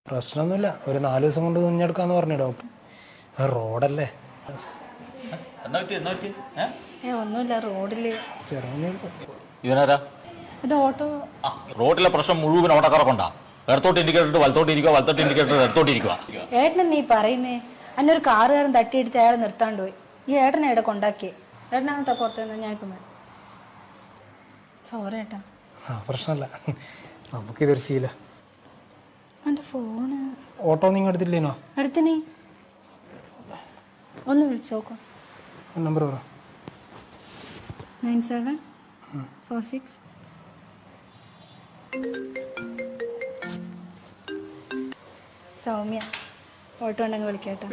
പ്രശ്നമൊന്നുമില്ല, ഒരു 4 ദിവസം കൊണ്ട് കുഞ്ഞെടുക്കാന്ന് പറഞ്ഞു ഡോക്ടർ. റോഡല്ലേ. ഒന്നുമില്ല, റോഡില് ഇവനാരാ? ഇത് ഓട്ടോ. റോഡിലെ പ്രശ്നം മുഴുവൻ ഓട്ടക്കാർക്കൊണ്ടാ. ഇടത്തോട്ട് ഇൻഡിക്കേറ്റർ വലത്തോട്ട് ഇരിക്കുക, വലത്തോട്ട് ഇൻഡിക്കേറ്റർ ഇടത്തോട്ട് ഇരിക്കുക. ഏട്ടൻ നീ പറയുന്നേ, അന്നൊരു കാറുകാരൻ തട്ടിയിടിച്ച് അയാൾ നിർത്താണ്ട് പോയി. ഈ ഏട്ടനെ ഇവിടെ കൊണ്ടാക്കിയേ. ഏട്ടനാകത്താ പുറത്തുനിന്ന് ഞാൻ ഇപ്പം സോറി ഏട്ടാ. പ്രശ്നമല്ല, നമുക്കിതൊരു ശീല. എന്റെ ഫോണ് ഓട്ടോ നിങ്ങൾ എടുത്തില്ലേനോ? എടുത്തിനി, ഒന്ന് വിളിച്ചോക്കോ. നമ്പർ പറ. 9746. സൗമ്യ. ഓട്ടോ ഉണ്ടെങ്കിൽ വിളിക്കാട്ടോ.